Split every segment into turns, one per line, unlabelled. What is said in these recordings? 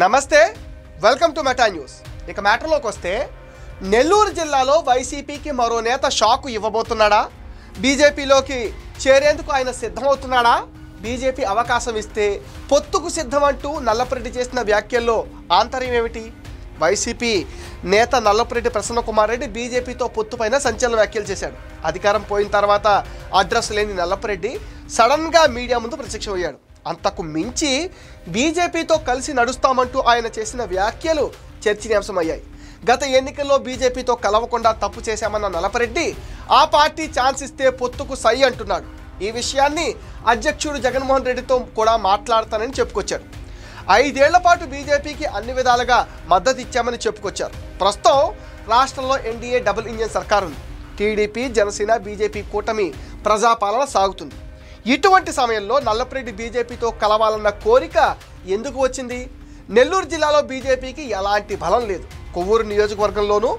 నమస్తే, welcome to meta news. ఇక మ్యాటర్లోకి వస్తే, నెల్లూరు జిల్లాలో వైసీపీకి మరో నేత షాకు ఇవ్వబోతున్నాడా? బీజేపీలోకి చేరేందుకు ఆయన సిద్ధమవుతున్నాడా? బీజేపీ అవకాశం ఇస్తే పొత్తుకు సిద్ధమంటూ నల్లపురెడ్డి చేసిన వ్యాఖ్యల్లో ఆంతర్యం ఏమిటి? వైసీపీ నేత నల్లపురెడ్డి ప్రసన్నకుమార్ రెడ్డి బీజేపీతో పొత్తుపైన సంచలన వ్యాఖ్యలు చేశాడు. అధికారం పోయిన తర్వాత అడ్రస్ లేని నల్లపురెడ్డి సడన్గా మీడియా ముందు ప్రత్యక్షమయ్యాడు. అంతకు మించి బీజేపీతో కలిసి నడుస్తామంటూ ఆయన చేసిన వ్యాఖ్యలు చర్చనీయాంశమయ్యాయి. గత ఎన్నికల్లో బీజేపీతో కలవకుండా తప్పు చేశామన్న నల్లపురెడ్డి ఆ పార్టీ ఛాన్స్ ఇస్తే పొత్తుకు సై అంటున్నాడు. ఈ విషయాన్ని అధ్యక్షుడు జగన్మోహన్ రెడ్డితో కూడా మాట్లాడతానని చెప్పుకొచ్చాడు. 5 ఏళ్ల పాటు బీజేపీకి అన్ని విధాలుగా మద్దతు ఇచ్చామని చెప్పుకొచ్చారు. ప్రస్తుతం రాష్ట్రంలో ఎన్డీఏ డబుల్ ఇంజిన్ సర్కారు ఉంది. టీడీపీ, జనసేన, బీజేపీ కూటమి ప్రజాపాలన సాగుతుంది. ఇటువంటి సమయంలో నల్లపురెడ్డి బీజేపీతో కలవాలన్న కోరిక ఎందుకు వచ్చింది? నెల్లూరు జిల్లాలో బీజేపీకి ఎలాంటి బలం లేదు. కొవ్వూరు నియోజకవర్గంలోనూ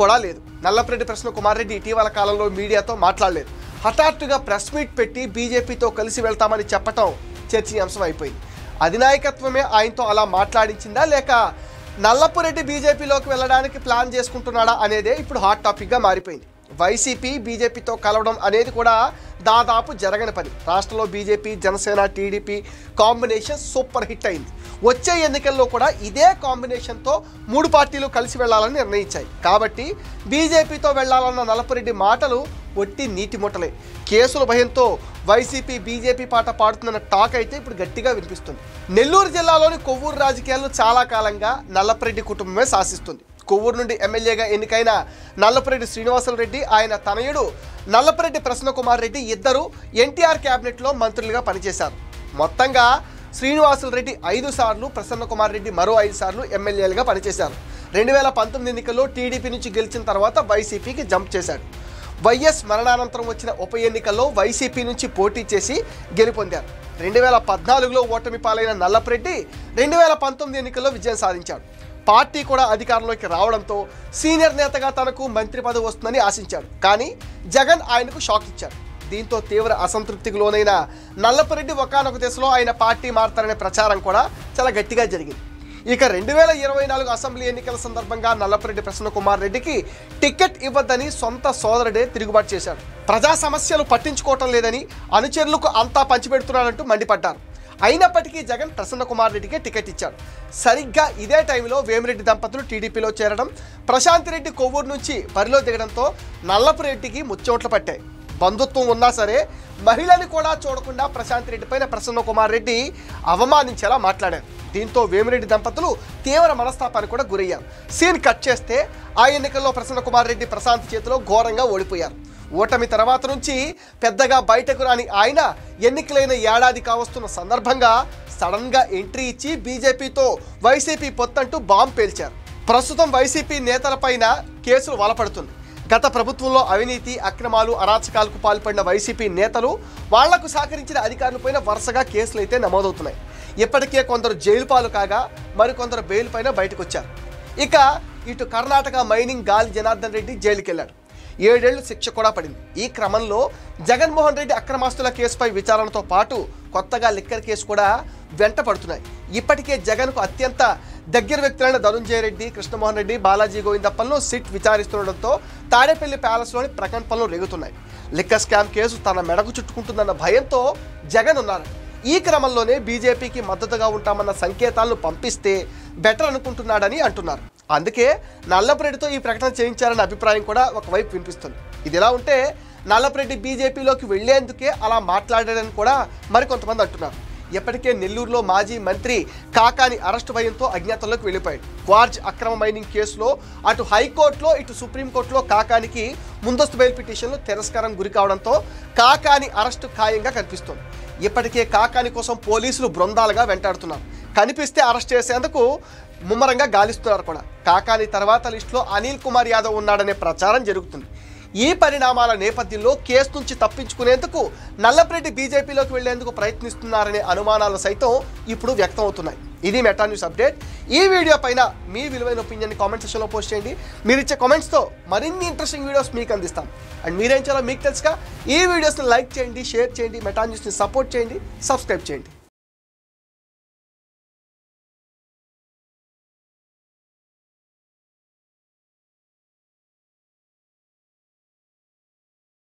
కూడా లేదు. నల్లపురెడ్డి ప్రసన్నకుమార్ రెడ్డి ఇటీవల కాలంలో మీడియాతో మాట్లాడలేదు. హఠాత్తుగా ప్రెస్ మీట్ పెట్టి బీజేపీతో కలిసి వెళ్తామని చెప్పటం చర్చనీయాంశం అయిపోయింది. అధినాయకత్వమే ఆయనతో అలా మాట్లాడించిందా, లేక నల్లపురెడ్డి బీజేపీలోకి వెళ్ళడానికి ప్లాన్ చేసుకుంటున్నాడా అనేదే ఇప్పుడు హాట్ టాపిక్గా మారిపోయింది. వైసీపీ బీజేపీతో కలవడం అనేది కూడా దాదాపు జరగని పని. రాష్ట్రంలో BJP, Janasena, TDP combination super hit అయింది. వచ్చే ఎన్నికల్లో కూడా ఇదే కాంబినేషన్తో 3 పార్టీలు కలిసి వెళ్లాలని నిర్ణయించాయి. కాబట్టి బీజేపీతో వెళ్లాలన్న నల్లపురెడ్డి మాటలు ఒట్టి నీటి ముట్టలే. కేసుల భయంతో వైసీపీ బీజేపీ పాట పాడుతున్న టాక్ అయితే ఇప్పుడు గట్టిగా వినిపిస్తుంది. నెల్లూరు జిల్లాలోని కొవ్వూరు రాజకీయాలను చాలా కాలంగా నల్లపురెడ్డి కుటుంబమే శాసిస్తుంది. కొవ్వూరు నుండి ఎమ్మెల్యేగా ఎన్నికైన నల్లపురెడ్డి శ్రీనివాసులరెడ్డి, ఆయన తనయుడు నల్లపురెడ్డి ప్రసన్నకుమార్ రెడ్డి ఇద్దరు ఎన్టీఆర్ క్యాబినెట్లో మంత్రులుగా పనిచేశారు. మొత్తంగా శ్రీనివాసులరెడ్డి 5 సార్లు, ప్రసన్నకుమార్ రెడ్డి మరో 5 సార్లు ఎమ్మెల్యేలుగా పనిచేశారు. 2019 ఎన్నికల్లో టీడీపీ నుంచి గెలిచిన తర్వాత వైసీపీకి జంప్ చేశాడు. వైఎస్ మరణానంతరం వచ్చిన ఉప ఎన్నికల్లో వైసీపీ నుంచి పోటీ చేసి గెలుపొందారు. 2014లో ఓటమి పాలైన నల్లపురెడ్డి 2019 ఎన్నికల్లో విజయం సాధించాడు. పార్టీ కూడా అధికారంలోకి రావడంతో సీనియర్ నేతగా తనకు మంత్రి పదవి వస్తుందని ఆశించాడు. కానీ జగన్ ఆయనకు షాక్ ఇచ్చాడు. దీంతో తీవ్ర అసంతృప్తికి లోనైన నల్లపురెడ్డి ఒకానొక దశలో ఆయన పార్టీ మారతారనే ప్రచారం కూడా చాలా గట్టిగా జరిగింది. ఇక 2024 అసెంబ్లీ ఎన్నికల సందర్భంగా నల్లపురెడ్డి ప్రసన్నకుమార్ రెడ్డికి టికెట్ ఇవ్వద్దని సొంత సోదరుడే తిరుగుబాటు చేశాడు. ప్రజా సమస్యలు పట్టించుకోవటం లేదని అనుచరులకు అంతా పంచిపెడుతున్నాడంటూ మండిపడ్డారు. అయినప్పటికీ జగన్ ప్రసన్నకుమార్ రెడ్డికే టికెట్ ఇచ్చాడు. సరిగ్గా ఇదే టైంలో వేమిరెడ్డి దంపతులు టీడీపీలో చేరడం, ప్రశాంత్ రెడ్డి కొవ్వూరు నుంచి బరిలో దిగడంతో నల్లపురెడ్డికి ముచ్చోట్లు పట్టాయి. బంధుత్వం ఉన్నా సరే మహిళని కూడా చూడకుండా ప్రశాంత్ రెడ్డి పైన ప్రసన్నకుమార్ రెడ్డి అవమానించేలా మాట్లాడారు. దీంతో వేమిరెడ్డి దంపతులు తీవ్ర మనస్తాపానికి కూడా గురయ్యారు. సీన్ కట్ చేస్తే ఆ ఎన్నికల్లో ప్రసన్నకుమార్ రెడ్డి ప్రశాంత్ చేతిలో ఘోరంగా ఓడిపోయారు. ఓటమి తర్వాత నుంచి పెద్దగా బయటకు రాని ఆయన ఎన్నికలైన ఏడాది కావస్తున్న సందర్భంగా సడన్గా ఎంట్రీ ఇచ్చి బీజేపీతో వైసీపీ పొత్తంటూ బాంబు పేల్చారు. ప్రస్తుతం వైసీపీ నేతలపైన కేసులు వలపడుతుంది. గత ప్రభుత్వంలో అవినీతి, అక్రమాలు, అరాచకాలకు పాల్పడిన వైసీపీ నేతలు, వాళ్లకు సహకరించిన అధికారులపైన వరుసగా కేసులు అయితే నమోదవుతున్నాయి. ఇప్పటికే కొందరు జైలు పాలు కాగా మరికొందరు బెయిల్ పైన బయటకు వచ్చారు. ఇక ఇటు కర్ణాటక మైనింగ్ గాలి జనార్దన్ రెడ్డి జైలుకి వెళ్ళాడు. 7 ఏళ్లు శిక్ష కూడా పడింది. ఈ క్రమంలో జగన్మోహన్ రెడ్డి అక్రమాస్తుల కేసుపై విచారణతో పాటు కొత్తగా లిక్కర్ కేసు కూడా వెంట పడుతున్నాయి. ఇప్పటికే జగన్కు అత్యంత దగ్గర వ్యక్తులైన ధనుంజయ రెడ్డి, కృష్ణమోహన్ రెడ్డి, బాలాజీ గోవిందప్పలను సిట్ విచారిస్తుండటంతో తాడేపల్లి ప్యాలెస్లోని ప్రకంపనలు రేగుతున్నాయి. లిక్కర్ స్కామ్ కేసు తన మెడకు చుట్టుకుంటుందన్న భయంతో జగన్ ఉన్నారు. ఈ క్రమంలోనే బీజేపీకి మద్దతుగా ఉంటామన్న సంకేతాలను పంపిస్తే బెటర్ అనుకుంటున్నాడని అంటున్నారు. అందుకే నల్లపురెడ్డితో ఈ ప్రకటన చేయించారన్న అభిప్రాయం కూడా ఒకవైపు వినిపిస్తుంది. ఇదిలా ఉంటే నల్లపురెడ్డి బీజేపీలోకి వెళ్లేందుకే అలా మాట్లాడాడని కూడా మరికొంతమంది అంటున్నారు. ఇప్పటికే నెల్లూరులో మాజీ మంత్రి కాకాని అరెస్టు భయంతో అజ్ఞాతంలోకి వెళ్ళిపోయాడు. క్వార్జ్ అక్రమ మైనింగ్ కేసులో అటు హైకోర్టులో ఇటు సుప్రీంకోర్టులో కాకానికి ముందస్తు బెయిల్ పిటిషన్లు తిరస్కారం గురి కావడంతో కాకాని అరెస్టు ఖాయంగా కనిపిస్తోంది. ఇప్పటికే కాకాని కోసం పోలీసులు బృందాలుగా వెంటాడుతున్నారు. కనిపిస్తే అరెస్ట్ చేసేందుకు ముమ్మరంగా గాలిస్తున్నారు కూడా. కాకాని తర్వాత లిస్టులో అనిల్ కుమార్ యాదవ్ ఉన్నాడనే ప్రచారం జరుగుతుంది. ఈ పరిణామాల నేపథ్యంలో కేసు నుంచి తప్పించుకునేందుకు నల్లపురెడ్డి బీజేపీలోకి వెళ్లేందుకు ప్రయత్నిస్తున్నారనే అనుమానాలు సైతం ఇప్పుడు వ్యక్తం అవుతున్నాయి. ఇది మెటా న్యూస్ అప్డేట్. ఈ వీడియో పైన మీ విలువైన ఒపీనియన్ కామెంట్ సెక్షన్లో పోస్ట్ చేయండి. మీరు ఇచ్చే కామెంట్స్తో మరిన్ని ఇంట్రెస్టింగ్ వీడియోస్ మీకు అందిస్తాం. అండ్ మీరేం చేయాలో మీకు తెలుసుగా, ఈ వీడియోస్ని లైక్ చేయండి, షేర్ చేయండి, మెటా న్యూస్ని సపోర్ట్ చేయండి, సబ్స్క్రైబ్ చేయండి.